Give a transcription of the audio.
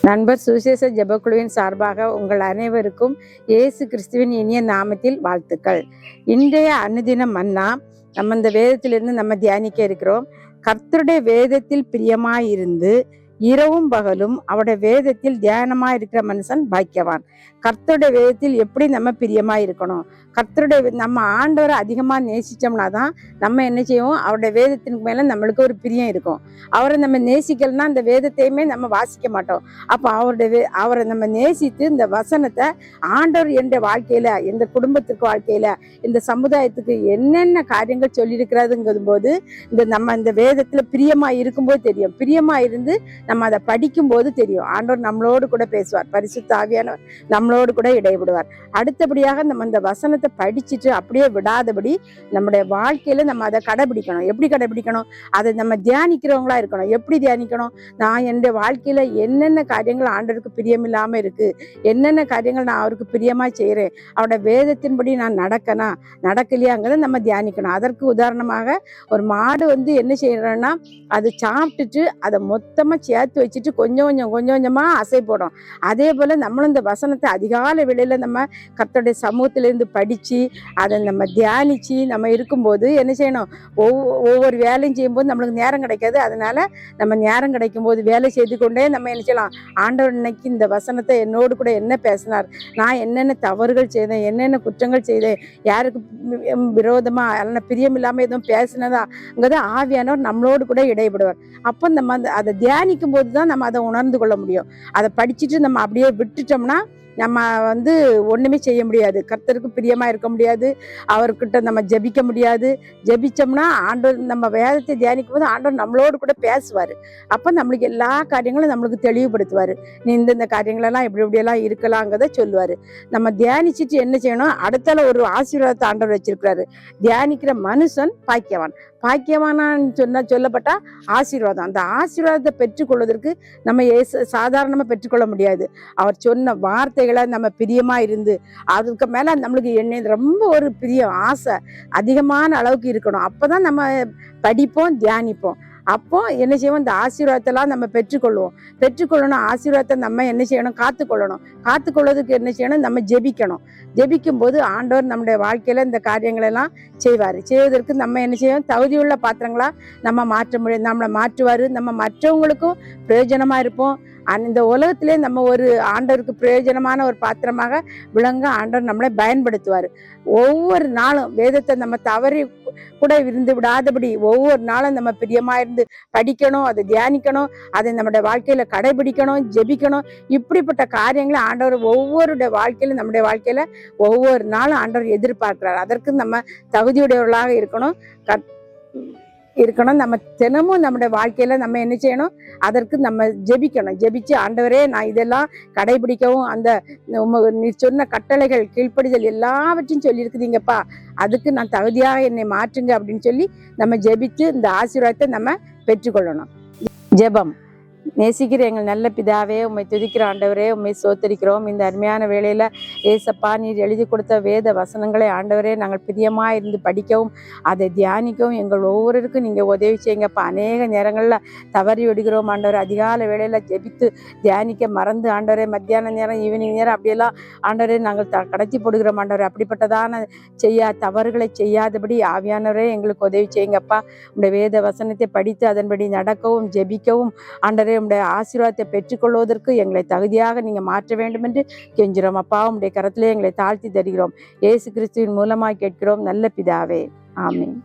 நண்பர் சுவிசேஷ ஜெபக்குழுவின் சார்பாக உங்கள் அனைவருக்கும் இயேசு கிறிஸ்துவின் இனிய நாமத்தில் வாழ்த்துக்கள். இன்றைய அனுதின மன்னா நம்ம இந்த வேதத்திலிருந்து நம்ம தியானிக்க இருக்கிறோம். கர்த்தருடைய வேதத்தில் பிரியமாயிருந்து இரவும் பகலும் அவருடைய வேதத்தில் தியானமா இருக்கிற மனுஷன் பாக்கியவான். கர்த்தருடைய வேதத்தில் எப்படி நம்ம பிரியமா இருக்கணும், கர்த்தருடைய நம்ம ஆண்டவரை அதிகமா நேசிச்சோம்னா தான் நம்ம என்ன செய்வோம், அவருடைய வேதத்திற்கு மேல நம்மளுக்கு ஒரு பிரியம் இருக்கும். அவரை நம்ம நேசிக்கலன்னா அந்த வேதத்தையுமே நம்ம வாசிக்க மாட்டோம். அப்போ அவரை நம்ம நேசித்து இந்த வசனத்தை ஆண்டவர் என்ற வாழ்க்கையில, எந்த குடும்பத்திற்கு வாழ்க்கையில, இந்த சமுதாயத்துக்கு என்னென்ன காரியங்கள் சொல்லியிருக்கிறாருங்கும் போது நம்ம இந்த வேதத்துல பிரியமா இருக்கும்போது தெரியும். பிரியமா இருந்து நம்ம அதை படிக்கும் போது தெரியும். ஆண்டவர் நம்மளோடு கூட பேசுவார், பரிசுத்த ஆவியானவர் நம்மளோடு கூட இடைவிடுவார். அடுத்தபடியாக நம்ம இந்த வசனத்தை படிச்சுட்டு அப்படியே விடாதபடி நம்முடைய வாழ்க்கையில நம்ம அதை கடைபிடிக்கணும். எப்படி கடைபிடிக்கணும்? அதை நம்ம தியானிக்கிறவங்களா இருக்கணும். எப்படி தியானிக்கணும்? நான் என்னுடைய வாழ்க்கையில என்னென்ன காரியங்கள் ஆண்டவருக்கு பிரியமில்லாம இருக்கு, என்னென்ன காரியங்கள் நான் அவருக்கு பிரியமா செய்யறேன், அவருடைய வேதத்தின்படி நான் நடக்கலையாங்கிறத நம்ம தியானிக்கணும். அதற்கு உதாரணமாக ஒரு மாடு என்ன செய்யறோம்னா, அது சாப்பிட்டுட்டு அதை மொத்தமா சேர்த்து வச்சுட்டு கொஞ்சம் கொஞ்சமா அசை போடும். அதே போல நம்மளும் இந்த வசனத்தை அதிகாலை வேளையில நம்ம கர்த்தருடைய சமூகத்திலிருந்து படிச்சு அதை நம்ம தியானிச்சு நம்ம இருக்கும்போது என்ன செய்யணும், ஒவ்வொரு வேலையும் செய்யும்போது நம்மளுக்கு நேரம் கிடைக்காது. அதனால நம்ம நேரம் கிடைக்கும் போது வேலை செய்து கொண்டே நம்ம என்ன செய்யலாம், ஆண்டவர் இன்னைக்கு இந்த வசனத்தை என்னோடு கூட என்ன பேசினார், நான் என்னென்ன தவறுகள் செய்தேன், என்னென்ன குற்றங்கள் செய்தேன், யாருக்கு விரோதமா அல்ல பிரியம் இல்லாம எதுவும் பேசினதாங்கிறத ஆவியானவர் நம்மளோடு கூட இடைபடுவார். அப்போ நம்ம அதை தியானிக்கும் போது தான் நம்ம அதை உணர்ந்து கொள்ள முடியும். அதை படிச்சுட்டு நம்ம அப்படியே விட்டுட்டோம்னா நம்ம ஒண்ணுமே செய்ய முடியாது. கர்த்தருக்கு பிரியமா இருக்க முடியாது, அவர்கிட்ட நம்ம ஜெபிக்க முடியாது. ஜெபிச்சோம்னா ஆண்டவர் நம்ம வேதத்தை தியானிக்கும் போது ஆண்டவர் நம்மளோடு கூட பேசுவார். அப்போ நம்மளுக்கு எல்லா காரியங்களும் நம்மளுக்கு தெளிவுபடுத்துவார். நீ இந்த காரியங்களெல்லாம் இப்படியெல்லாம் இருக்கலாங்கிறத சொல்லுவார். நம்ம தியானிச்சுட்டு என்ன செய்யணும், அடுத்தால ஒரு ஆசீர்வாதத்தை ஆண்டவர் வச்சிருக்கிறாரு. தியானிக்கிற மனுஷன் பாக்கியவான். பாக்கியவானான்னு சொல்லப்பட்டா ஆசீர்வாதம். அந்த ஆசீர்வாதத்தை பெற்றுக்கொள்வதற்கு நம்ம சாதாரணமா பெற்றுக்கொள்ள முடியாது. அவர் சொன்ன வார்த்தைகளை நம்ம பிரியமா இருந்து அதுக்கு மேல நம்மளுக்கு ரொம்ப ஒரு பிரியம், ஆசை அதிகமான அளவுக்கு இருக்கணும். அப்பதான் நம்ம படிப்போம், தியானிப்போம். அப்போ என்ன செய்வோம், இந்த ஆசீர்வாதத்தெல்லாம் நம்ம பெற்றுக்கொள்ளணும். ஆசீர்வாதத்தை நம்ம என்ன செய்யணும், காத்துக்கொள்வதற்கு என்ன செய்யணும், நம்ம ஜெபிக்கும் போது ஆண்டவர் நம்முடைய வாழ்க்கையில இந்த காரியங்களெல்லாம் செய்வதற்கு நம்ம என்ன செய்யணும், தகுதியுள்ள பாத்திரங்களா நம்ம மாற்ற முடியும். நம்மளை மாற்றுவாரு. நம்ம மற்றவங்களுக்கும் பிரயோஜனமா இருப்போம். இந்த உலகத்திலே நம்ம ஒரு ஆண்டவருக்கு பிரயோஜனமான ஒரு பாத்திரமாக விளங்க ஆண்டவர் நம்மளை பயன்படுத்துவார். ஒவ்வொரு நாளும் வேதத்தை நம்ம தவறி கூட இருந்து விடாதபடி ஒவ்வொரு நாளும் நம்ம பிரியமா இருந்து படிக்கணும், அதை தியானிக்கணும், அதை நம்முடைய வாழ்க்கையில கடைபிடிக்கணும், ஜெபிக்கணும். இப்படிப்பட்ட காரியங்களை ஆண்டவர் ஒவ்வொருடைய வாழ்க்கையில, நம்முடைய வாழ்க்கையில ஒவ்வொரு நாளும் ஆண்டவர் எதிர்பார்க்கிறார். அதற்கு நம்ம தகுதியுடையவர்களாக இருக்கணும். நம்ம தினமும் நம்முடைய வாழ்க்கையில நம்ம என்ன செய்யணும், அதற்கு நம்ம ஜெபிச்சு ஆண்டவரே நான் இதெல்லாம் கடைபிடிக்கவும், அந்த நீ சொன்ன கட்டளைகள் கீழ்ப்படிதல் எல்லாவற்றையும் சொல்லியிருக்குதுங்கப்பா, அதுக்கு நான் தகுதியாக என்னை மாற்றுங்க அப்படின்னு சொல்லி நம்ம ஜெபிச்சு இந்த ஆசீர்வாதத்தை நம்ம பெற்றுக்கொள்ளணும். ஜெபம். நேசிக்கிற எங்கள் நல்ல பிதாவே, உம்மை துதிக்கிற ஆண்டவரே, உம்மை சோத்தரிக்கிறோம். இந்த அருமையான வேளையில ஏசப்பா நீர் எழுதி கொடுத்த வேத வசனங்களை ஆண்டவரே நாங்கள் பிரியமா இருந்து படிக்கவும் அதை தியானிக்கவும் எங்கள் ஒவ்வொருவருக்கும் நீங்க உதவி செய்யுங்கப்பா. அநேக நேரங்கள்ல தவறி விடுகிறோம் ஆண்டவர். அதிகாலை வேளையில ஜெபித்து தியானிக்க மறந்து ஆண்டவரே மத்தியான நேரம், ஈவினிங் நேரம் அப்படியெல்லாம் ஆண்டவரே நாங்கள் கடத்தி போடுகிறோம் ஆண்டவர். அப்படிப்பட்டதான தவறுகளை செய்யாதபடி ஆவியானவரே எங்களுக்கு உதவி செய்யுங்கப்பா. உங்களுடைய வேத வசனத்தை படித்து அதன்படி நடக்கவும் ஜெபிக்கவும் ஆண்டவரே உடைய ஆசீர்வாதத்தை பெற்றுக்கொள்வதற்கு எங்களை தகுதியாக நீங்க மாற்ற வேண்டும் என்று கெஞ்சுறோம் அப்பா. உடைய கரத்திலே எங்களை தாழ்த்தி தருகிறோம். இயேசு கிறிஸ்துவின் மூலமாய் கேட்கிறோம் நல்ல பிதாவே, ஆமென்.